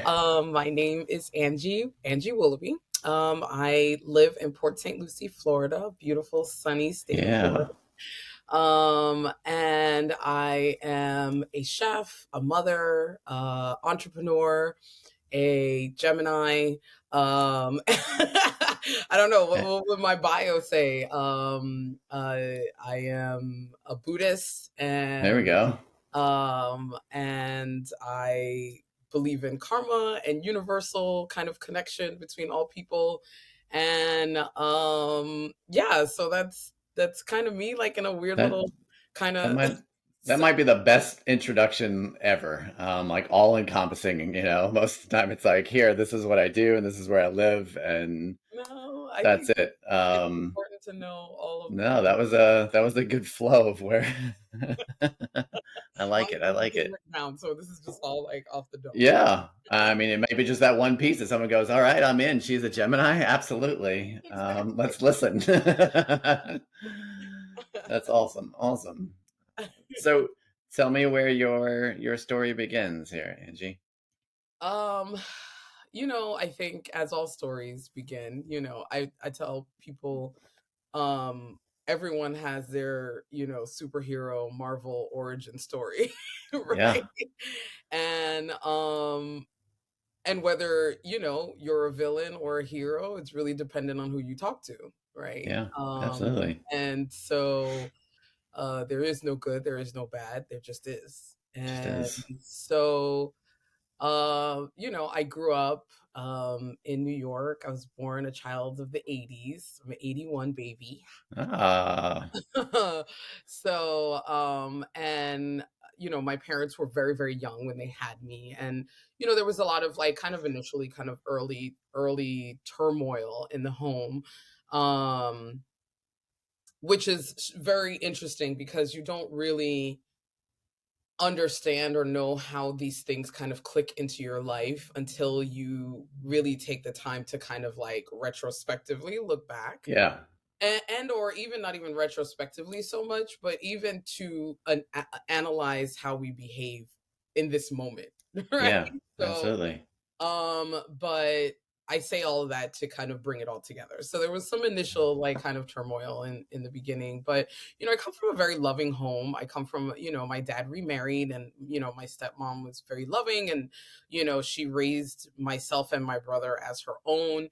My name is Angie Willoughby. I live in Port St. Lucie, Florida, beautiful sunny state of Florida. Yeah. And I am a chef, a mother, entrepreneur, a Gemini. I don't know Eh, what would my bio say. I am a Buddhist, There we go. and I believe in karma and universal kind of connection between all people. And yeah, so that's kind of me, like in a weird That little kind that of might that might be the best introduction ever. Like all encompassing, most of the time it's like, here, this is what I do and this is where I live and no, I that's think it. it's important to know all of No, that was a good flow of where I like mine it. I doesn't like get it. written down, so this is just all like off the dome. Yeah. I mean, it may be just that one piece that someone goes, all right, I'm in. She's a Gemini. Absolutely. Exactly. Let's listen. That's awesome. Awesome. So tell me where your story begins here, Angie. Um, I think as all stories begin, I tell people, um, everyone has their, superhero Marvel origin story, Yeah. right? And and whether, you're a villain or a hero, it's really dependent on who you talk to, right? Yeah. Absolutely. And so there is no good, there is no bad, there just is. Just And is. so I grew up in New York. I was born a child of the 80s. I'm an 81 baby. Ah. So, and my parents were very, very young when they had me. And, there was a lot of like kind of initially kind of early turmoil in the home. Um, which is very interesting because you don't really understand or know how these things kind of click into your life until you really take the time to kind of like retrospectively look back, Yeah. and or even not even retrospectively so much, but even to analyze how we behave in this moment. Right? Yeah. So Absolutely. but I say all of that to kind of bring it all together. So there was some initial like kind of turmoil in the beginning, but I come from a very loving home. I come from, my dad remarried, and my stepmom was very loving, and she raised myself and my brother as her own.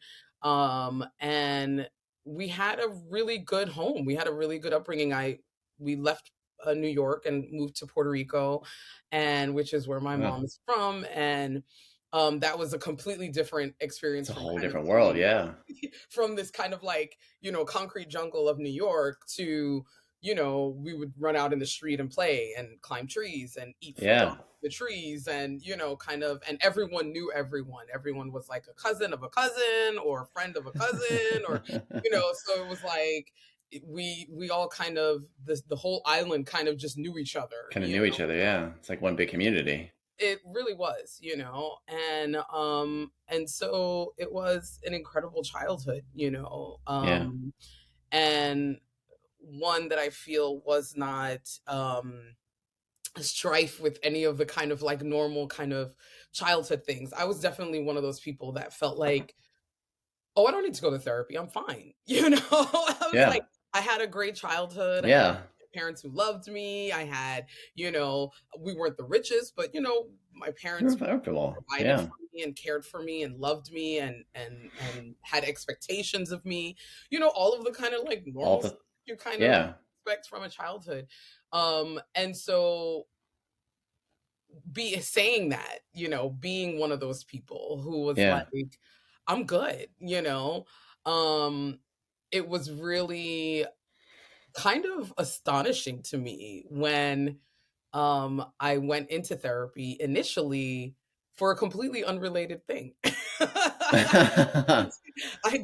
And we had a really good home. We had a really good upbringing. We left New York and moved to Puerto Rico, and which is where my Well, mom is from. And that was a completely different experience it's a from whole kind of different world. coming Yeah. from this kind of like, concrete jungle of New York to, we would run out in the street and play and climb trees and eat fruit off Yeah. the trees, and, kind of, and everyone knew everyone. Everyone was like a cousin of a cousin or a friend of a cousin, or, so it was like we all kind of the whole island kind of just knew each other, Kind of knew each other. Yeah. It's like one big community. it really was, and so it was an incredible childhood, Yeah. and one that I feel was not strife with any of the kind of like normal kind of childhood things. I was definitely one of those people that felt like, oh, I don't need to go to therapy. I'm fine. I was like, Yeah. I had a great childhood. I had Yeah. parents who loved me. I had, we weren't the richest, but my You're parents comfortable. provided Yeah. for me and cared for me and loved me and had expectations of me. All of the kind of like All normal the stuff you kind of Yeah. expect from a childhood. And so be saying that, being one of those people who was like, Yeah. I'm good, um, it was really kind of astonishing to me when I went into therapy initially for a completely unrelated thing. I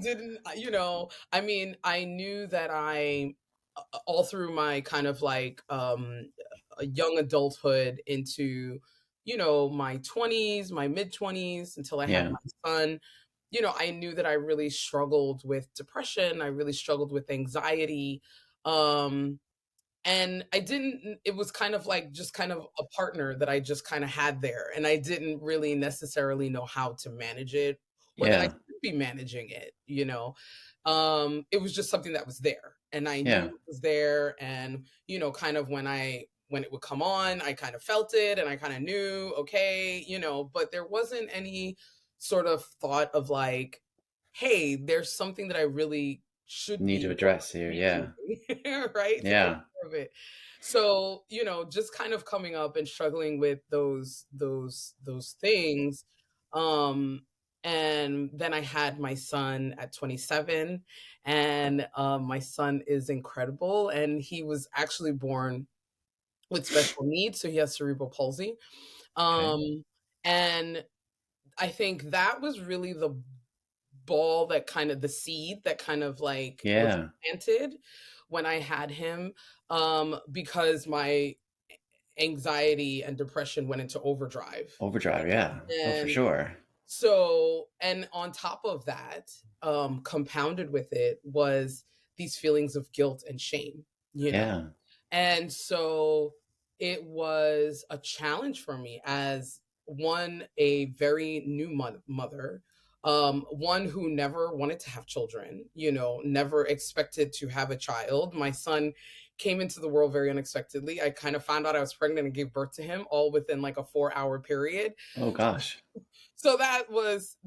didn't, I mean, I knew that all through my kind of like a young adulthood into, my 20s, my mid 20s until I had Yeah. my son, I knew that I really struggled with depression. I really struggled with anxiety. Um, And I didn't it was kind of like just kind of a partner that I just kinda had there, and I didn't really necessarily know how to manage it or that I Yeah. should be managing it, you know? It was just something that was there, and I knew Yeah. it was there, and, kind of when it would come on, I kind of felt it, and I kinda knew, "Okay," but there wasn't any sort of thought of like, "Hey, there's something that I really should Need to be working address here. on Yeah. managing," right? To take Yeah. care of it. So, just kind of coming up and struggling with those things. Um, and then I had my son at 27, and my son is incredible, and he was actually born with special needs, so he has cerebral palsy. Okay. Um, and I think that was really the seed that kind of like was Yeah. planted when I had him, because my anxiety and depression went into overdrive, Overdrive. Yeah. Oh, for and sure. and on top of that, compounded with it was these feelings of guilt and shame, you know? Yeah. And so it was a challenge for me as one, a very new mother, one who never wanted to have children, never expected to have a child. My son came into the world very unexpectedly. I kind of found out I was pregnant and gave birth to him all within like a 4-hour period. Oh gosh. So that was,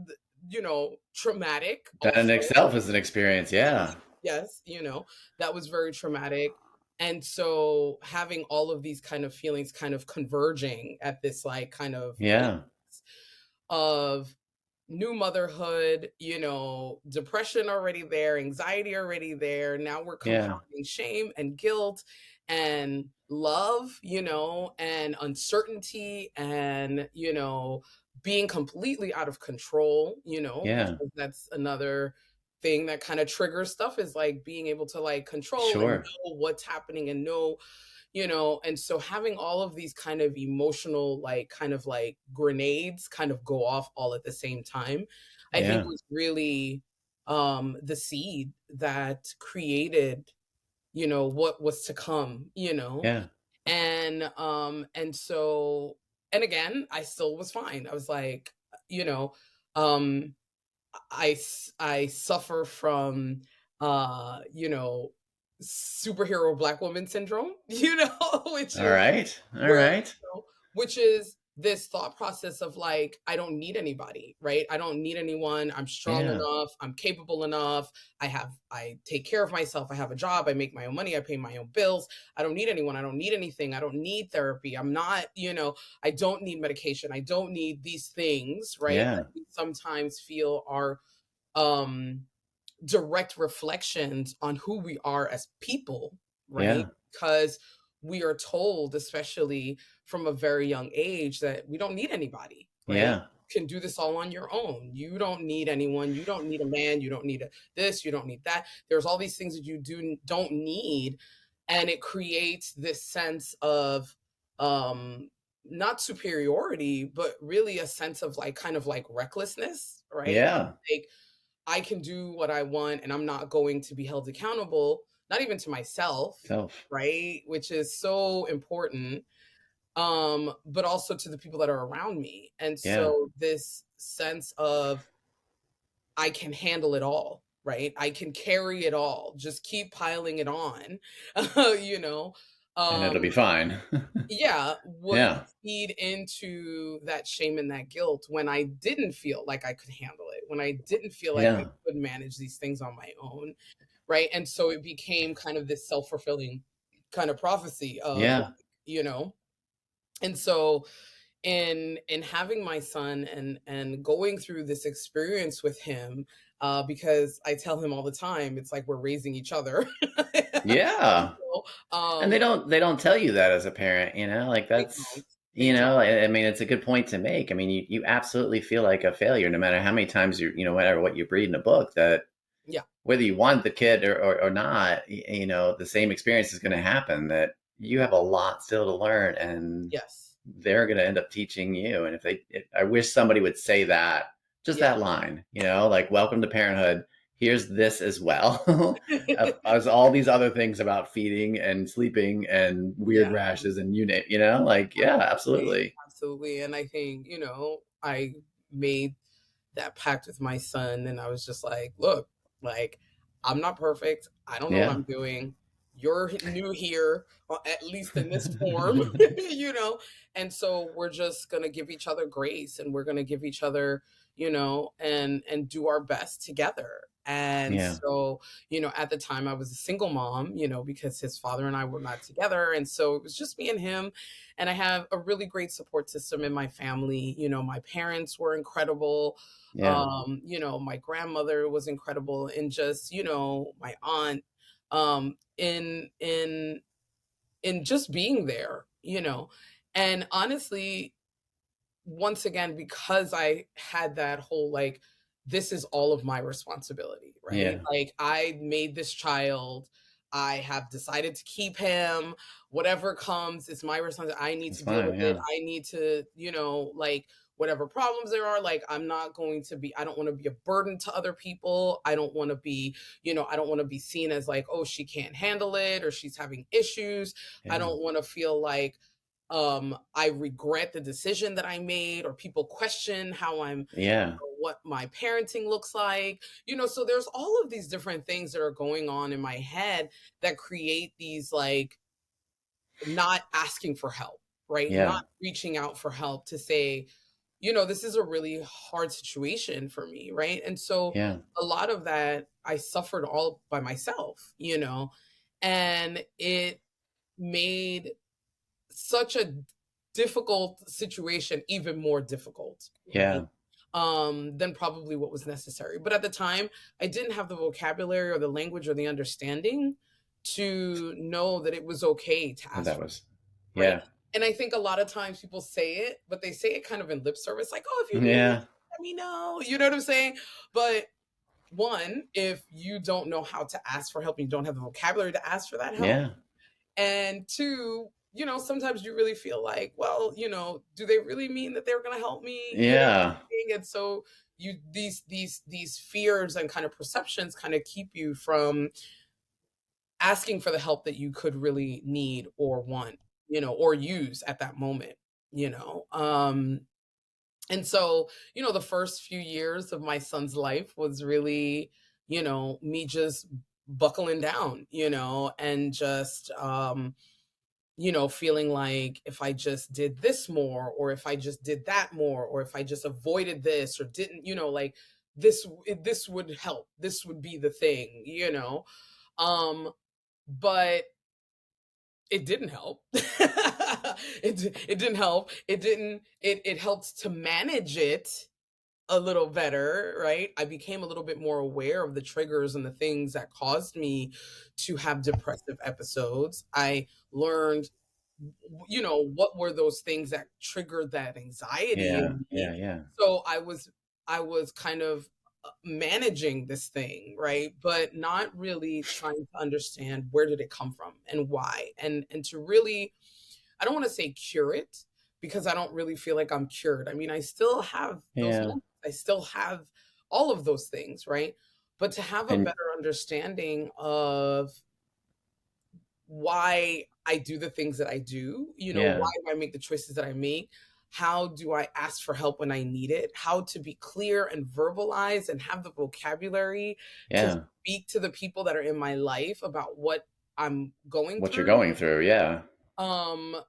traumatic That in also. itself is an experience. Yeah. Yes, that was very traumatic. And so having all of these kind of feelings kind of converging at this like kind of place Yeah. of new motherhood, depression already there, anxiety already there. Now we're Yeah. compounding shame and guilt and love, and uncertainty and, being completely out of control, Yeah. because that's another thing that kind of triggers stuff is like being able to like control and Sure. know what's happening and know, and so having all of these kind of emotional like kind of like grenades kind of go off all at the same time, I think Yeah. was really the seed that created, what was to come, Yeah. and so, and again, I still was fine. I was like, you know um I suffer from, you know, superhero black woman syndrome, which All is right. All where, right. which is this thought process of like, I don't need anybody, right? I don't need anyone. I'm strong Yeah. enough. I'm capable enough. I take care of myself. I have a job. I make my own money. I pay my own bills. I don't need anyone. I don't need anything. I don't need therapy. I'm not, I don't need medication. I don't need these things, right? That Yeah. we sometimes feel are um direct reflections on who we are as people, right? Yeah. Because we are told, especially from a very young age, that we don't need anybody, right? Yeah. You can do this all on your own. You don't need anyone. You don't need a man. You don't need this. You don't need that. There's all these things that you don't need, and it creates this sense of um not superiority, but really a sense of like kind of like recklessness, right? Yeah. Like I can do what I want and I'm not going to be held accountable, not even to myself, Self. right? Which is so important. But also to the people that are around me. And Yeah. so this sense of I can handle it all, right? I can carry it all. Just keep piling it on. you know. And it'll Um be fine. yeah, would Yeah. feed into that shame and that guilt when I didn't feel like I could handle it, when I didn't feel like I Yeah. could manage these things on my own, right? And so it became kind of this self-fulfilling kind of prophecy of like, Yeah. you know, and so in having my son and going through this experience with him, because I tell him all the time, it's like we're raising each other. Yeah. And um they don't tell you that as a parent, like they that's don't. They don't. I mean, it's a good point to make. I mean, you absolutely feel like a failure no matter how many times whatever what you read in a book that Yeah. whether you want the kid or not, the same experience is going to happen that you have a lot still to learn and Yes. they're going to end up teaching you. And I wish somebody would say that, just Yeah. that line, like, welcome to parenthood. here's this as well. As all these other things about feeding and sleeping and weird Yeah. rashes and you name, you know, like, yeah, Absolutely, absolutely. absolutely, and I think, I made that pact with my son, and I was just like, "Look, like, I'm not perfect. I don't know what Yeah. I'm doing. You're new here, at least in this form, you know? And so we're just gonna give each other grace, and we're gonna give each other, and do our best together." And Yeah. so, at the time I was a single mom, because his father and I were not together, and so it was just me and him, and I have a really great support system in my family. My parents were incredible. Yeah. My grandmother was incredible, and just, my aunt, in just being there, and honestly, once again, because I had that whole, like, this is all of my responsibility, right? Yeah. Like, I made this child, I have decided to keep him, whatever comes, it's my responsibility. I need It's to deal with fine. it. Yeah. I need to, like, whatever problems there are, like, I don't want to be a burden to other people. I don't want to be, I don't want to be seen as like, oh, she can't handle it or she's having issues. I Yeah. don't want to feel like, I regret the decision that I made, or people question how Yeah. what my parenting looks like. So there's all of these different things that are going on in my head that create these, like, not asking for help, right? Not Yeah. reaching out for help to say, this is a really hard situation for me, right? And so Yeah. a lot of that I suffered all by myself, and it made such a difficult situation even more difficult, right? Yeah. Than probably what was necessary. But at the time, I didn't have the vocabulary or the language or the understanding to know that it was okay to And ask that for, was, right? yeah. And I think a lot of times people say it, but they say it kind of in lip service, like, "Oh, if you need Yeah. anything, let me know." You know what I'm saying? But one, if you don't know how to ask for help and you don't have the vocabulary to ask for that help, Yeah. and two, sometimes you really feel like, well, do they really mean that they're going to help me? Yeah. And so these fears and kind of perceptions kind of keep you from asking for the help that you could really need or want, or use at that moment, you know. And so, the first few years of my son's life was really, me just buckling down, and just feeling like if I just did this more, or if I just did that more, or if I just avoided this or didn't, like, this would help. This would be the thing, Um, but it didn't help. It didn't help. It helped to manage it a little better, right? I became a little bit more aware of the triggers and the things that caused me to have depressive episodes. I learned, what were those things that triggered that anxiety Yeah. in Yeah. me. Yeah. So I was kind of managing this thing, right? But not really trying to understand where did it come from and why. And to really, I don't want to say cure it, because I don't really feel like I'm cured. I mean, I still have those Yeah. moments. I still have all of those things, right? But to have a And better understanding of why I do the things that I do, why yeah. do I make the choices that I make? How do I ask for help when I need it? How to be clear and verbalize and have the vocabulary to Yeah. speak to the people that are in my life about what I'm going What you're through. going through. Yeah.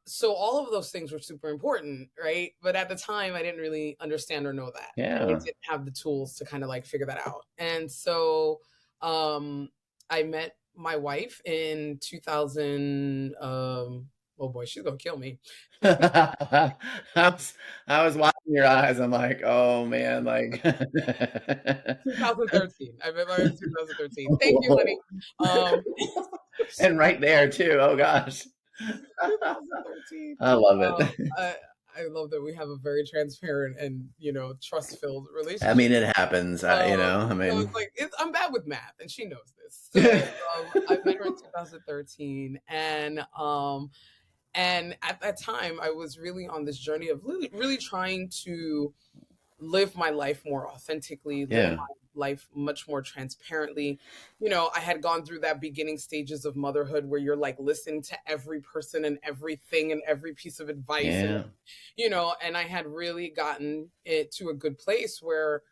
So all of those things were super important, right? But at the time, I didn't really understand or know that. And I Yeah. didn't have the tools to kind of like figure that out. And so I met my wife in 2000. Oh boy, she's gonna kill me. I was, I was watching your eyes. I'm like, oh man, like 2013. I met my wife in 2013. Thank you, honey. Um, and right there too. Oh gosh. 2013. I love Um, it. I love that we have a very transparent and, trust-filled I relationship. mean, it happens, you know, I It's mean, like I'm bad with math, and she knows this. So I met her in 2013, and at that time, I was really on this journey of really, really trying to live my life more authentically, live yeah, my life much more transparently. I had gone through that beginning stages of motherhood where you're like listening to every person and everything and every piece of advice, and Yeah. and I had really gotten it to a good place where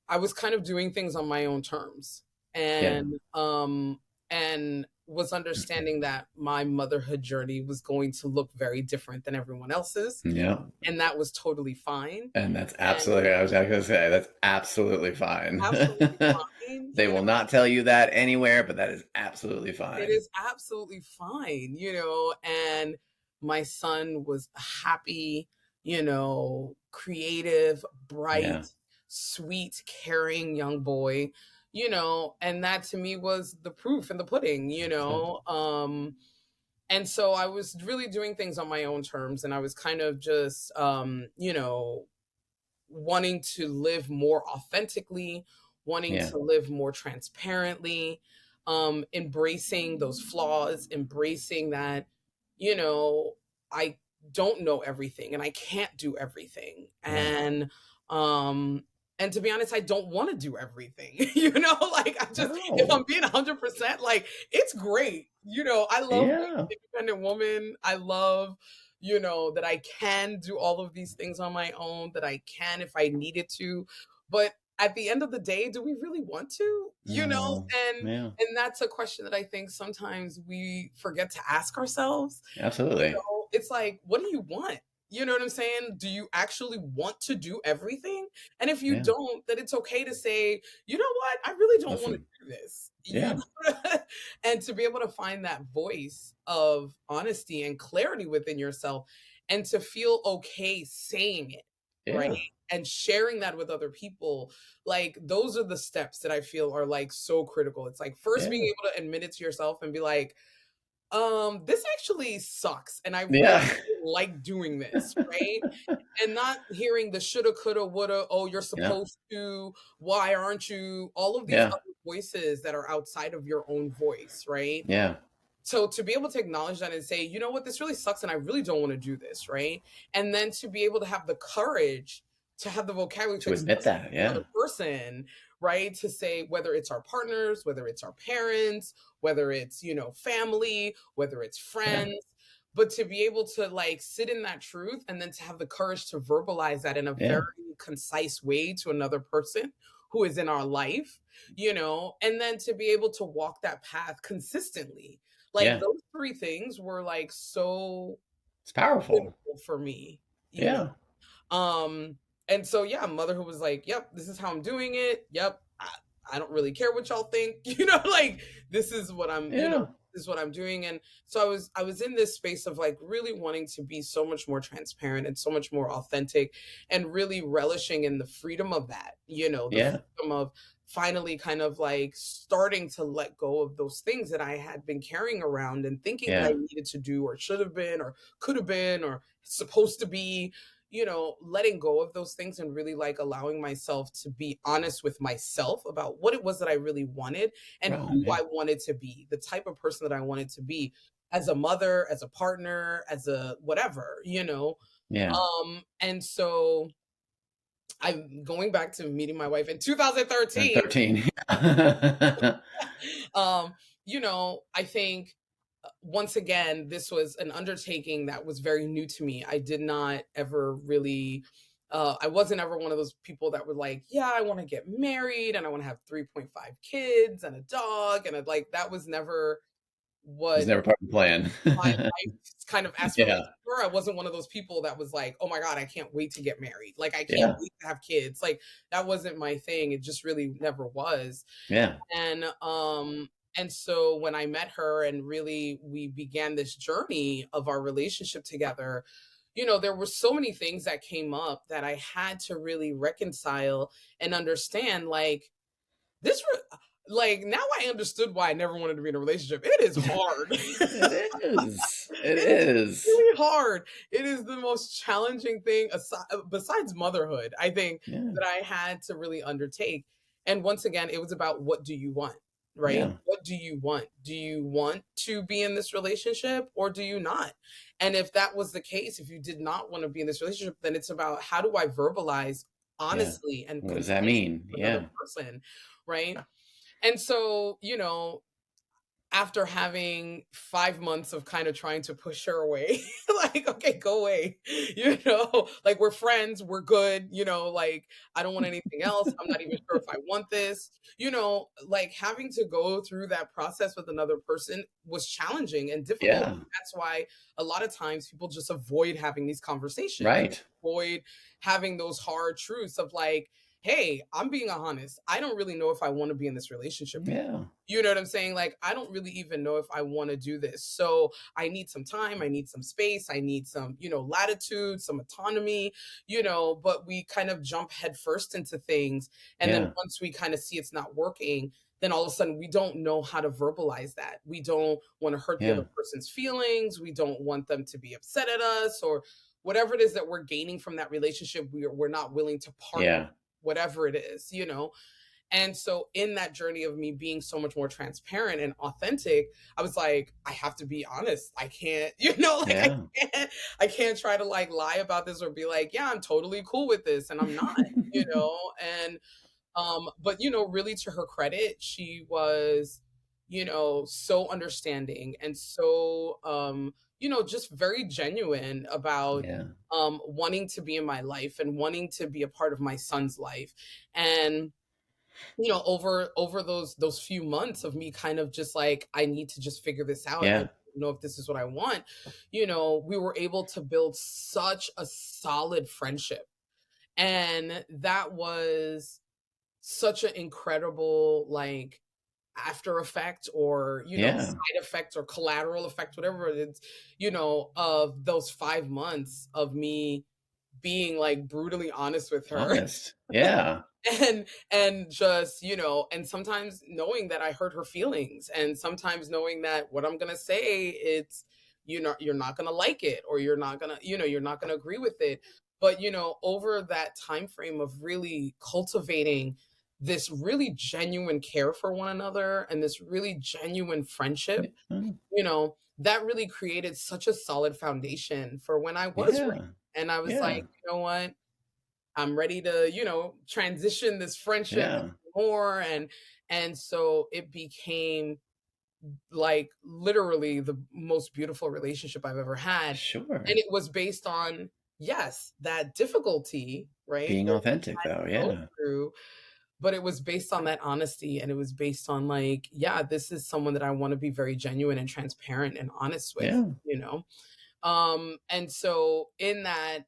I was kind of doing things on my own terms, Yeah. and was understanding that my motherhood journey was going to look very different than everyone else's, Yeah. and that was totally fine. And that's And absolutely, I was going to say, that's absolutely fine. absolutely fine, They will not tell you that anywhere, but that is absolutely it fine. is absolutely fine, and my son was happy, creative, bright, Yeah. sweet, caring young boy, and that to me was the proof in the pudding, Yeah. and so I was really doing things on my own terms, and I was kind of just wanting to live more authentically, wanting Yeah. to live more transparently, embracing those flaws, embracing that, you know, I don't know everything and I can't do everything. Yeah. And to be honest, I don't want to do everything. Like I just, if I'm No. being 100%, like it's great. I love being Yeah. an independent woman. I love that I can do all of these things on my own, that I can if I needed to. But at the end of the day, do we really want to? No. And Yeah. that's a question that I think sometimes we forget to ask ourselves. Absolutely. It's like, what do you want? You know what I'm saying? Do you actually want to do everything? And if you Yeah. don't, then it's okay to say, you know what? I really don't want to Listen. do this. Yeah. And to be able to find that voice of honesty and clarity within yourself and to feel okay saying it, right? Yeah. And sharing that with other people, like those are the steps that I feel are like so critical. It's like first being Yeah. able to admit it to yourself and be like, this actually sucks, and I really Yeah. don't like doing this, right? And not hearing the shoulda, coulda, woulda, oh, you're Yeah. supposed to, why aren't you? All of these Yeah. other voices that are outside of your own voice, right? Yeah. So to be able to acknowledge that and say, you know what, this really sucks and I really don't want to do this, right? And then to be able to have the courage to have the vocabulary to To admit express it that. to another Yeah. person, right? To say whether it's our partners, whether it's our parents, whether it's, family, whether it's Yeah. friends, but to be able to like sit in that truth and then to have the courage to verbalize that in a very Yeah. concise way to another person who is in our life, and then to be able to walk that path consistently, like Yeah. those 3 things were, like, so It's powerful. critical for me, you know? Yeah. And so, yeah, motherhood was like, "Yep, this is how I'm doing it. Yep, I don't really care what y'all think." Like, this is what Yeah. this is what I'm doing, and so I was in this space of, like, really wanting to be so much more transparent and so much more authentic and really relishing in the freedom of that, the Yeah. freedom of finally kind of, like, starting to let go of those things that I had been carrying around and thinking that I Yeah. needed to do or should have been or could have been or supposed to be, letting go of those things and really like allowing myself to be honest with myself about what it was that I really wanted and Right on. who Yeah. I wanted to be, the type of person that I wanted to be as a mother, as a partner, as a whatever. Yeah. And so I'm going back to meeting my wife in 2013. 13. um, I think once again, this was an undertaking that was very new to me. I did not ever really, I wasn't ever one of those people that were like, yeah, I want to get married and I want to have 3.5 kids and a dog. And like, that was never It's what never part of the plan. my life's kind of Yeah. aspirations were. I wasn't one of those people that was like, oh my God, I can't wait to get married. Like, I can't Yeah. wait to have kids. Like, that wasn't my thing. It just really never was. Yeah. And so when I met her and really we began this journey of our relationship together, there were so many things that came up that I had to really reconcile and understand, like, this like, now I understood why I never wanted to be in a relationship. It is hard. It is. It It is is. really hard. It is the most challenging thing besides motherhood, I think, Yeah. that I had to really undertake. And once again, it was about what do you want, right? Yeah. What do you want? Do you want to be in this relationship or do you not? And if that was the case, if you did not want to be in this relationship, then it's about how do I verbalize Yeah. honestly and What does that concisely mean? to another Yeah. person, right? And so, after having 5 months of kinda trying to push her away, like, "Okay, go away," like, "We're friends, we're good," like, "I don't want anything else, I'm not even sure if I want this," like, having to go through that process with another person was challenging and difficult. Yeah. That's why a lot of times people just avoid having these conversations, Right. avoid having those hard truths of like, "Hey, I'm being honest, I don't really know if I wanna be in this relationship anymore." Yeah. You know what I'm saying? Like, I don't really even know if I wanna do this. So I need some time, I need some space, I need some, latitude, some autonomy, but we kind of jump headfirst into things. And then Yeah. once we kind of see it's not working, then all of a sudden we don't know how to verbalize that. We don't want to hurt the Yeah. other person's feelings. We don't want them to be upset at us or whatever it is that we're gaining from that relationship. We're not willing to part with Yeah. whatever it is. And so in that journey of me being so much more transparent and authentic, I was like, I have to be honest. I can't, like Yeah. I can't try to like lie about this or be like, yeah, I'm totally cool with this and I'm not, and but really to her credit, she was, so understanding and so just very genuine about Yeah. wanting to be in my life and wanting to be a part of my son's life. And over those few months of me kind of just like, I need to just figure this out. I don't Yeah. know if this is what I want. We were able to build such a solid friendship. And that was such an incredible like after effect or Yeah. side effect or collateral effect, whatever it is, of those 5 months of me being like brutally honest with her. Honest. Yeah. And just and sometimes knowing that I hurt her feelings and sometimes knowing that what I'm gonna say, it's you're not gonna like it or you're not gonna agree with it. But over that time frame of really cultivating this really genuine care for one another and this really genuine friendship, that really created such a solid foundation for when I was ready. Yeah. And I was like, Yeah. you know what, I'm ready to, transition this friendship Yeah. more. And so it became like literally the most beautiful relationship I've ever had. And Sure. it was based on, yes, that difficulty, right? Being Where we authentic had though. to go Yeah. through, but it was based on that honesty and it was based on like, yeah, this is someone that I want to be very genuine and transparent and honest with. And so in that,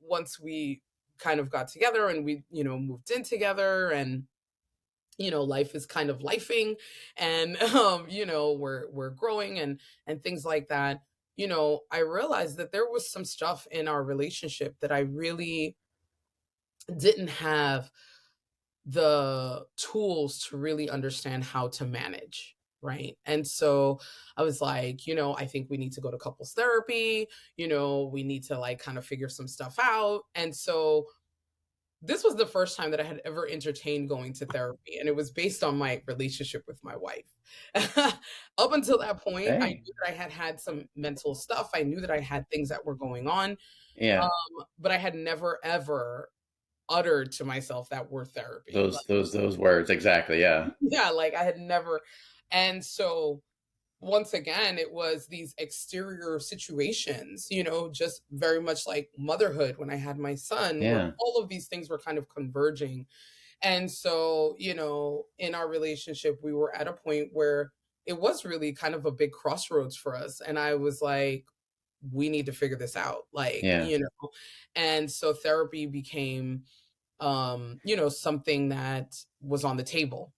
once we kind of got together and we, moved in together and life is kind of lifing and we're growing and things like that. I realized that there was some stuff in our relationship that I really didn't have the tools to really understand how to manage. Right. And so I was like, I think we need to go to couples therapy. We need to like kind of figure some stuff out. And so this was the first time that I had ever entertained going to therapy. And it was based on my relationship with my wife. Up until that point, I Okay. knew that I had had some mental stuff. I knew that I had things that were going on, Yeah. but I had never, ever uttered to myself that word therapy. Those words. Exactly. Yeah. Yeah, like I had never. And so once again, it was these exterior situations, just very much like motherhood when I had my son, where Yeah. all of these things were kind of converging. And so, in our relationship, we were at a point where it was really kind of a big crossroads for us. And I was like, we need to figure this out. Like, Yeah. and so therapy became something that was on the table.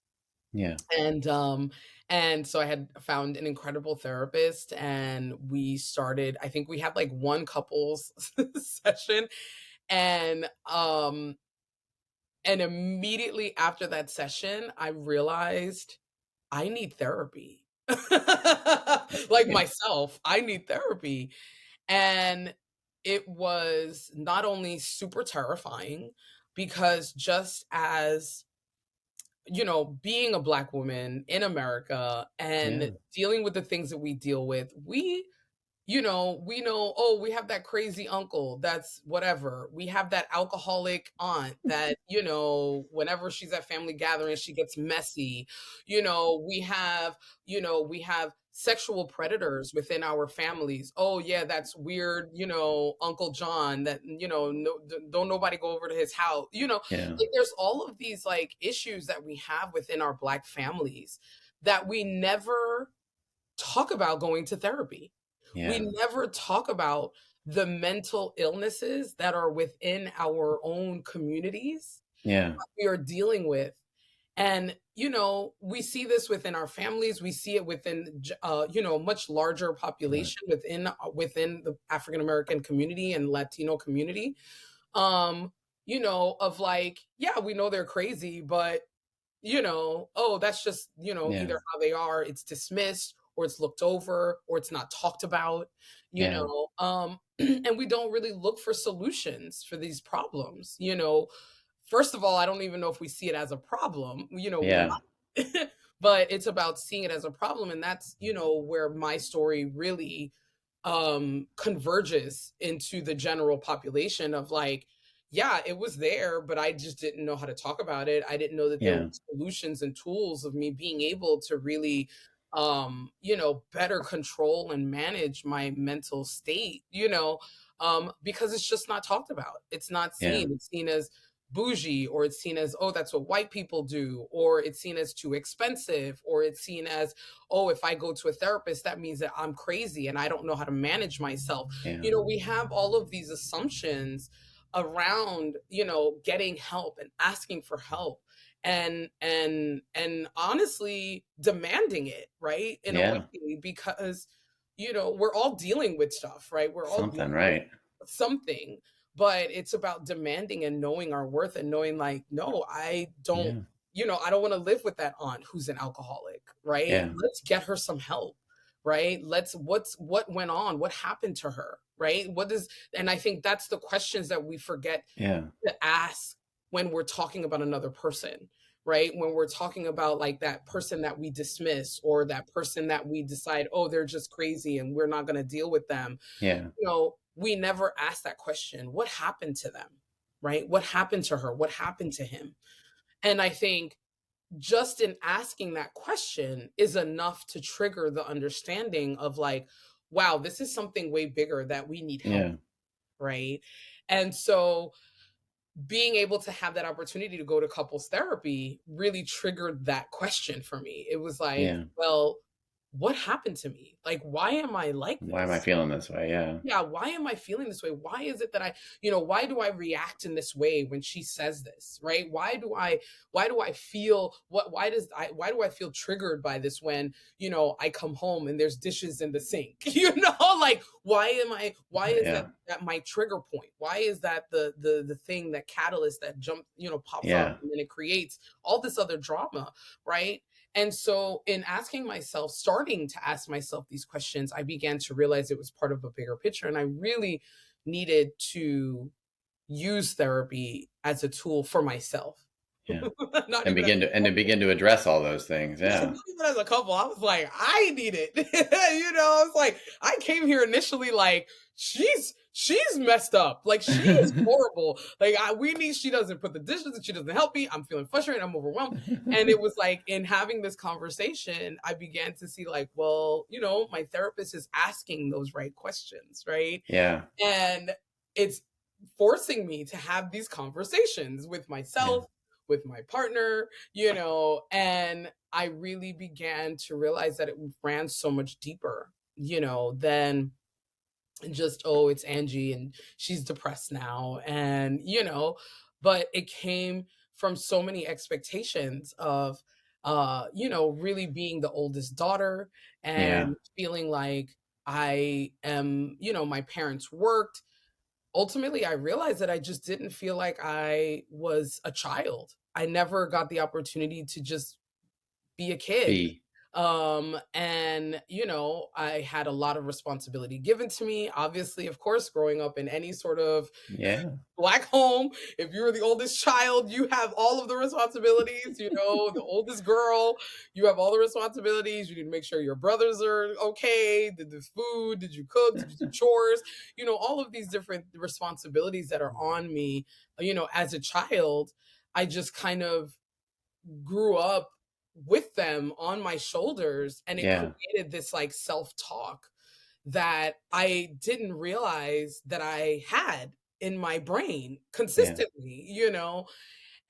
Yeah. And so I had found an incredible therapist and we started, I think we had like one couples session and and immediately after that session I realized I need therapy. Like Okay. myself, I need therapy. And it was not only super terrifying because just as being a Black woman in America and Yeah. dealing with the things that we deal with, we, we know, oh, we have that crazy uncle that's whatever. We have that alcoholic aunt that, whenever she's at family gatherings, she gets messy. We have sexual predators within our families. Oh, yeah, that's weird, Uncle John that, no, don't nobody go over to his house. Yeah. Like there's all of these like issues that we have within our Black families that we never talk about going to therapy. We Yeah. never talk about the mental illnesses that are within our own communities Yeah. we are dealing with. And, we see this within our families. We see it within, much larger Sure. population within the African American community and Latino community. Um, of like, yeah, we know they're crazy, but oh, that's just, Yeah. either how they are, it's dismissed or it's looked over or it's not talked about, Yeah. and we don't really look for solutions for these problems. First of all, I don't even know if we see it as a problem, we Yeah. might, but it's about seeing it as a problem. And that's, where my story really converges into the general population of like, yeah, it was there, but I just didn't know how to talk about it. I didn't know that there were Yeah. solutions and tools of me being able to really better control and manage my mental state, because it's just not talked about. It's not Yeah. seen. It's seen as bougie, or it's seen as, oh, that's what white people do, or it's seen as too expensive, or it's seen as, oh, if I go to a therapist, that means that I'm crazy and I don't know how to manage myself. Yeah. We have all of these assumptions around, getting help and asking for help and honestly demanding it, right? In a way, Yeah. because, we're all dealing with stuff, right? We're all Something, dealing right? with something, but it's about demanding and knowing our worth and knowing like, no, Yeah. I don't want to live with that aunt who's an alcoholic, right? Yeah. Let's get her some help, right? What went on? What happened to her, right? And I think that's the questions that we forget Yeah. to ask when we're talking about another person, right? When we're talking about like that person that we dismiss or that person that we decide, oh, they're just crazy and we're not going to deal with them. Yeah. We never ask that question. What happened to them? Right? What happened to her? What happened to him? And I think just in asking that question is enough to trigger the understanding of like, wow, this is something way bigger that we need help, Yeah. right? And so being able to have that opportunity to go to couples therapy really triggered that question for me. It was like, Yeah. well, what happened to me? Like, why am I like Why am I this? feeling this way? Yeah. Yeah, why am I feeling this way? Why is it that why do I react in this way when she says this, right? Why do I feel why do I feel triggered by this when, I come home and there's dishes in the sink? Like why is that Yeah. that my trigger point? Why is that the thing, that catalyst that pops up Yeah. and then it creates all this other drama, right? And so, in starting to ask myself these questions, I began to realize it was part of a bigger picture. And I really needed to use therapy as a tool for myself, Yeah. not And even as begin to address all those things. yeah, Yeah. not even as a couple. I was like, I need it. It's like I came here initially like she's messed up. Like she is horrible. Like she doesn't put the dishes and she doesn't help me. I'm feeling frustrated. I'm overwhelmed. And it was like in having this conversation, I began to see like, well, my therapist is asking those right questions, right? Yeah. And it's forcing me to have these conversations with Yeah. myself, with my partner, and I really began to realize that it ran so much deeper, than just, oh, it's Angie and she's depressed now. And, but it came from so many expectations of, really being the oldest daughter Yeah. and feeling like my parents worked. Ultimately, I realized that I just didn't feel like I was a child. I never got the opportunity to just be a kid. Be. And I had a lot of responsibility given to me. Obviously, of course, growing up in any sort of Yeah. Black home, if you're the oldest child, you have all of the responsibilities, the oldest girl, you have all the responsibilities. You need to make sure your brothers are okay. Did the food? Did you cook? Did you do chores? All of these different responsibilities that are on me, as a child. I just kind of grew up with them on my shoulders, and it Yeah. created this like self-talk that I didn't realize that I had in my brain Yeah. consistently,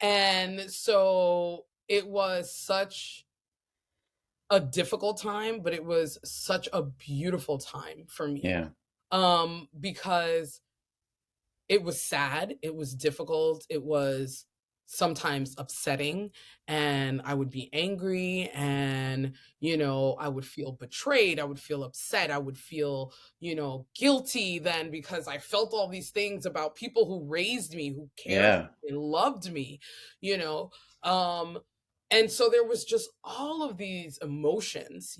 and so it was such a difficult time, but it was such a beautiful time for me, Yeah. because it was sad, it was difficult, it was sometimes upsetting, and I would be angry, and, I would feel betrayed, I would feel upset, I would feel, guilty then because I felt all these things about people who raised me, who cared Yeah. and loved me, you know? Um, and so there was just all of these emotions,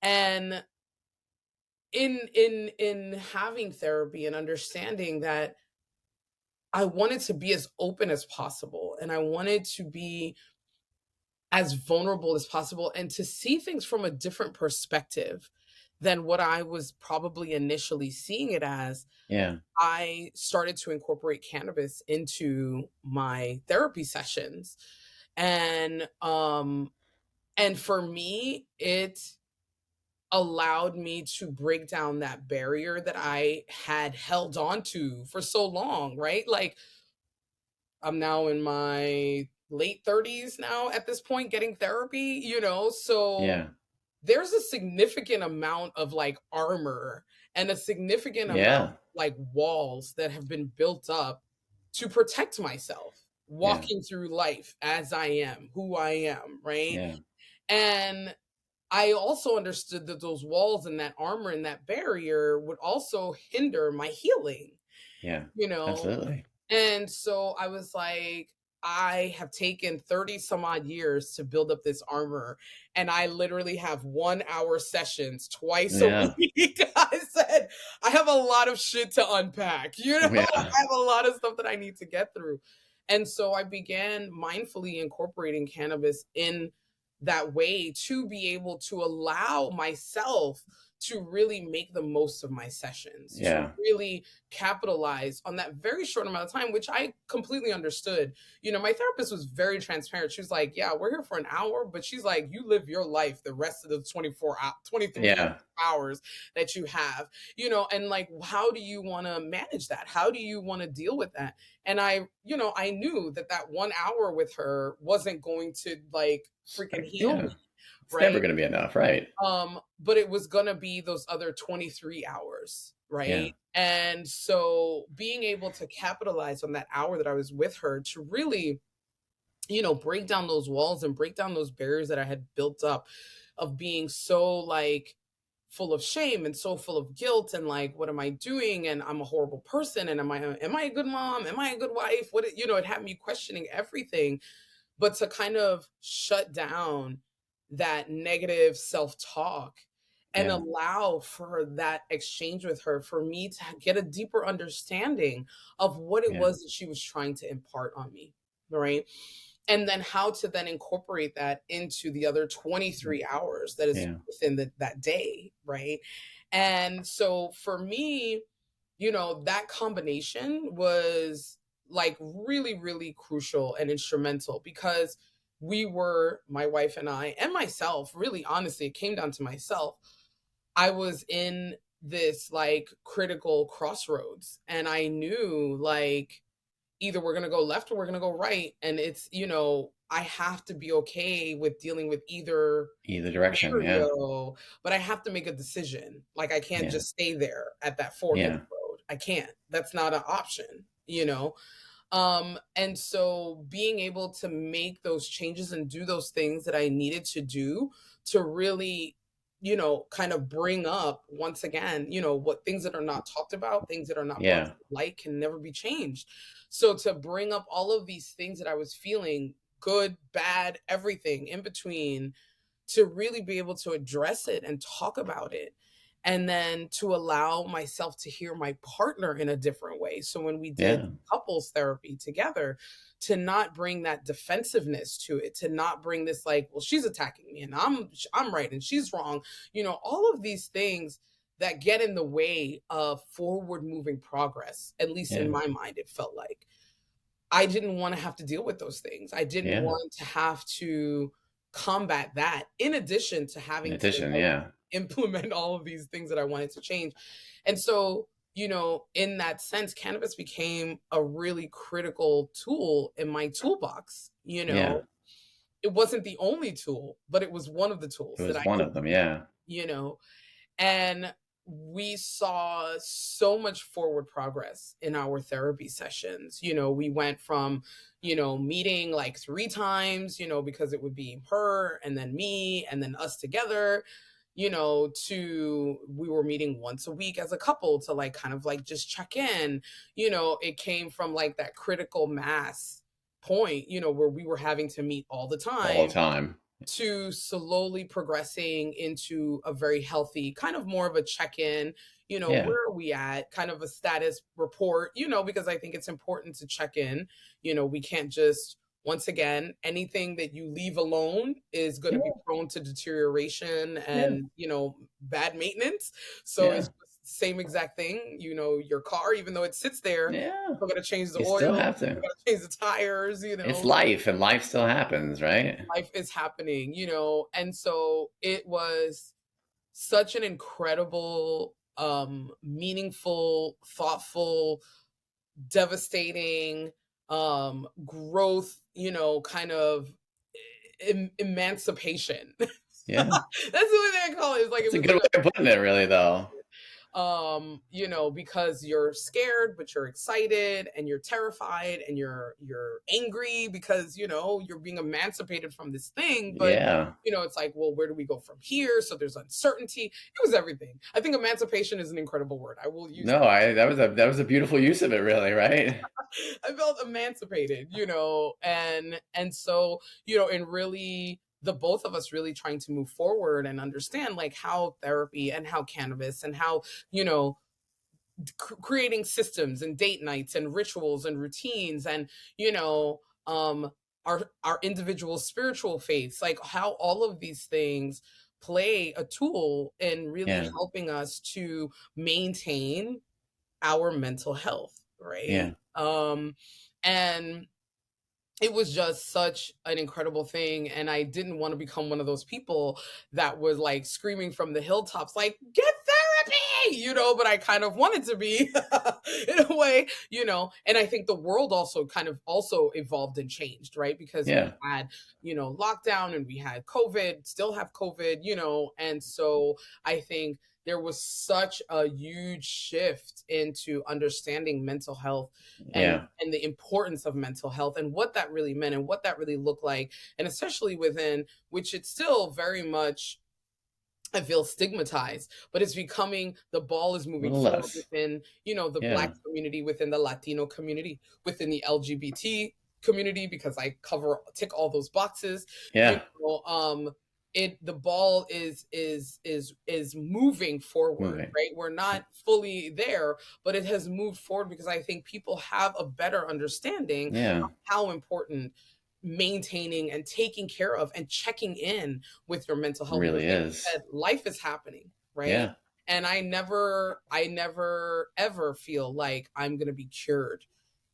and in having therapy and understanding that I wanted to be as open as possible, and I wanted to be as vulnerable as possible and to see things from a different perspective than what I was probably initially seeing it as. Yeah. I started to incorporate cannabis into my therapy sessions. And for me, it allowed me to break down that barrier that I had held on to for so long, right? Like, I'm now in my late 30s now at this point getting therapy, so Yeah. there's a significant amount of like armor and a significant amount Yeah. like walls that have been built up to protect myself Yeah. walking through life as I am, who I am, right? Yeah. And I also understood that those walls and that armor and that barrier would also hinder my healing, Yeah. you know? Absolutely. And so I was like, I have taken 30 some odd years to build up this armor, and I literally have 1 hour sessions twice a Yeah. week. I said, I have a lot of shit to unpack, Yeah. I have a lot of stuff that I need to get through. And so I began mindfully incorporating cannabis in that way to be able to allow myself to really make the most of my sessions, to Yeah. really capitalize on that very short amount of time, which I completely understood. My therapist was very transparent. She was like, yeah, we're here for an hour, but she's like, you live your life the rest of the 23 Yeah. hours that you have, and like, how do you want to manage that? How do you want to deal with that? And I knew that that 1 hour with her wasn't going to like freaking heal me, Yeah. It's never right? going to be enough, right? But it was gonna be those other 23 hours, Yeah. right? And so being able to capitalize on that hour that I was with her to really, break down those walls and break down those barriers that I had built up of being so like full of shame and so full of guilt and like, what am I doing? And I'm a horrible person. And am I a good mom? Am I a good wife? It had me questioning everything, but to kind of shut down that negative self-talk and Yeah. allow for that exchange with her for me to get a deeper understanding of what it Yeah. was that she was trying to impart on me, right? And then how to then incorporate that into the other 23 hours that is Yeah. within that day, right? And so for me, that combination was like really, really crucial and instrumental because my wife and I, and myself, really honestly, it came down to myself. I was in this like critical crossroads, and I knew like either we're going to go left or we're going to go right. And it's, I have to be okay with dealing with either Either direction. Yeah. scenario, but I have to make a decision. Like, I can't Yeah. just stay there at that fork in the Yeah. road. I can't. That's not an option. And so being able to make those changes and do those things that I needed to do to really, kind of bring up once again, what things that are not talked about, things that are not brought to Yeah. light can never be changed. So to bring up all of these things that I was feeling, good, bad, everything in between, to really be able to address it and talk about it. And then to allow myself to hear my partner in a different way. So when we did Yeah. couples therapy together, to not bring that defensiveness to it, to not bring this like, well, she's attacking me and I'm right and she's wrong. All of these things that get in the way of forward moving progress, at least in Yeah. my mind, it felt like. I didn't want to have to deal with those things. I didn't Yeah. want to have to combat that in addition to In having to addition, like yeah. implement all of these things that I wanted to change. And so, in that sense, cannabis became a really critical tool in my toolbox. Yeah. It wasn't the only tool, but it was one of the It tools that was I one could, of them, yeah. you know, and we saw so much forward progress in our therapy sessions. We went from, meeting like 3 times, because it would be her and then me and then us together, to we were meeting once a week as a couple to like kind of like just check in. It came from like that critical mass point, where we were having to meet all the All the time time. to slowly progressing into a very healthy, kind of more of a check-in, Yeah. where are we at, kind of a status report, because I think it's important to check in. We can't just, once again, anything that you leave alone is going to be Yeah. prone to deterioration Yeah. and, bad maintenance. So it's Yeah. the same exact thing, your car, even though it sits there, Yeah. still got to change the You still oil, have you to. got to change the tires, It's life, and life still happens, right? life is happening, and so it was such an incredible, meaningful, thoughtful, devastating, growth, kind of emancipation. Yeah. That's the only thing I call it. It's like it It's a was good like way of putting it, really, though. because you're scared but you're excited and you're terrified and you're angry because you're being emancipated from this thing, but Yeah. it's like, well, where do we go from here? So there's uncertainty. It was everything. I think emancipation is an incredible word. I will use No, that. I that was a beautiful use of it, really, right? I felt emancipated, and so, and really the both of us really trying to move forward and understand like how therapy and how cannabis and how, you know, creating systems and date nights and rituals and routines and, you know, our individual spiritual faiths, like how all of these things play a tool in really Yeah. helping us to maintain our mental health, right? Yeah. And it was just such an incredible thing, and I didn't want to become one of those people that was like screaming from the hilltops like, get therapy, but I kind of wanted to be in a way, and I think the world also kind of also evolved and changed, right? Because we Yeah. had, lockdown and we had COVID, still have COVID, and so I think there was such a huge shift into understanding mental health and Yeah. the importance of mental health and what that really meant and what that really looked like, and especially within which it's still very much, I feel, stigmatized, but it's becoming, the ball is A moving little forward less. within, the Yeah. Black community, within the Latino community, within the LGBT community, because I tick all those boxes, you Yeah. know, um, the ball is moving forward, Moving. right? We're not fully there, but it has moved forward because I think people have a better understanding Yeah. of how important maintaining and taking care of and checking in with your mental health, because Really like you is. said, life is happening, right? Yeah. And I never ever feel like I'm going to be cured.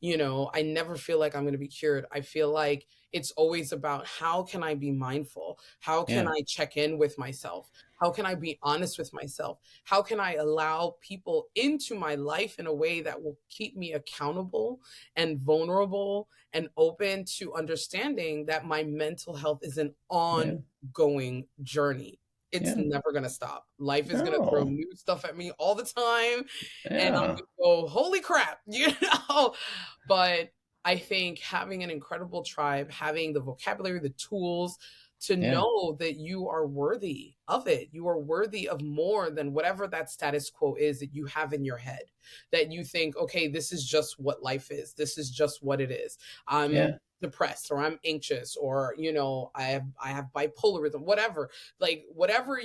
I never feel like I'm going to be cured. I feel like it's always about, how can I be mindful? How can Yeah. I check in with myself? How can I be honest with myself? How can I allow people into my life in a way that will keep me accountable and vulnerable and open to understanding that my mental health is an Yeah. ongoing journey. It's Yeah. never going to stop. Life is going to throw No. new stuff at me all the time. And I'm going Yeah. to go, holy crap, But I think having an incredible tribe, having the vocabulary, the tools, to Yeah. know that you are worthy of it. You are worthy of more than whatever that status quo is that you have in your head. That you think, okay, this is just what life is. This is just what it is. I'm Yeah. depressed or I'm anxious or I have bipolarism, whatever. Like whatever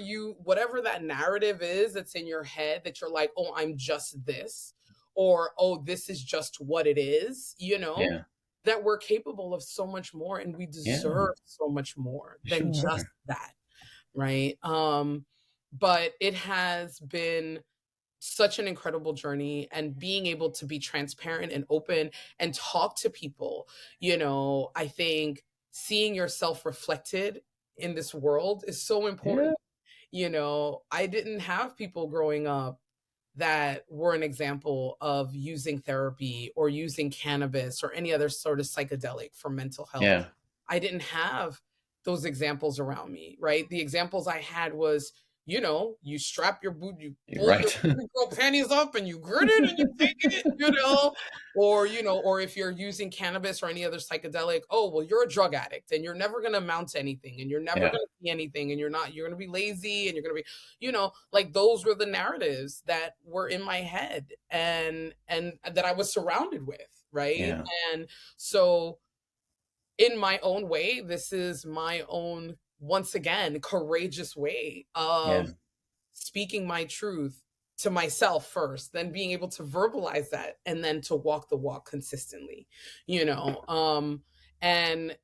that narrative is that's in your head that you're like, "Oh, I'm just this." Or, "Oh, this is just what it is," Yeah. that we're capable of so much more and we Yeah. deserve so much more than just Sure. that, right? But it has been such an incredible journey, and being able to be transparent and open and talk to people, I think seeing yourself reflected in this world is so Yeah. important. I didn't have people growing up that were an example of using therapy or using cannabis or any other sort of psychedelic for mental health. Yeah. I didn't have those examples around me, right? The examples I had was, you strap your boot, you You're pull your right. booty girl panties up and you grit it and you take it, or if you're using cannabis or any other psychedelic, oh, well, you're a drug addict and you're never going to amount to anything and you're never Yeah. going to see anything and you're going to be lazy and you're going to be, like those were the narratives that were in my head and that I was surrounded with, right? Yeah. And so in my own way, this is my own, once again, courageous way Yeah. of speaking my truth to myself first, then being able to verbalize that and then to walk the walk consistently, you know. And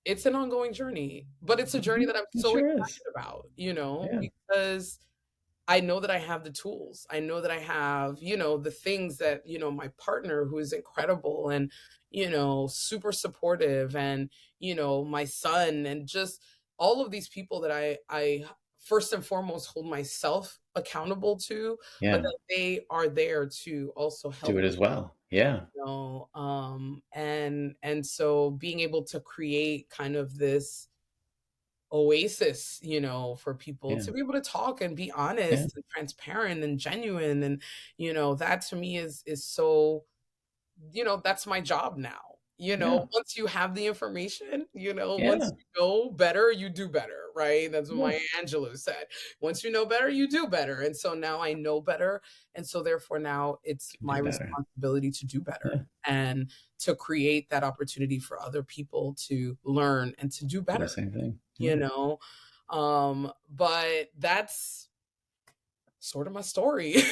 it's an ongoing journey, but it's a journey Mhm. that I'm It so sure excited is. about, Yeah. because I know that I have the tools. I know that I have, the things that, my partner who is incredible and, super supportive and, my son and just all of these people that I first and foremost hold myself accountable to, but Yeah. that they are there to also Do help it me, as well. Yeah. and so being able to create kind of this oasis, for people Yeah. to be able to talk and be Yeah. honest and transparent and genuine. And, that to me is so, that's my job now. Yeah. Once you have the information, once Yeah. you know better, you do better, right? That's what Yeah. Maya Angelou said. Once you know better, you do better. And so now I know better. And so therefore now it's Can my do better. responsibility to do better Yeah. and to create that opportunity for other people to learn and to do Do the better, same thing. you Yeah. know? But that's sort of my story.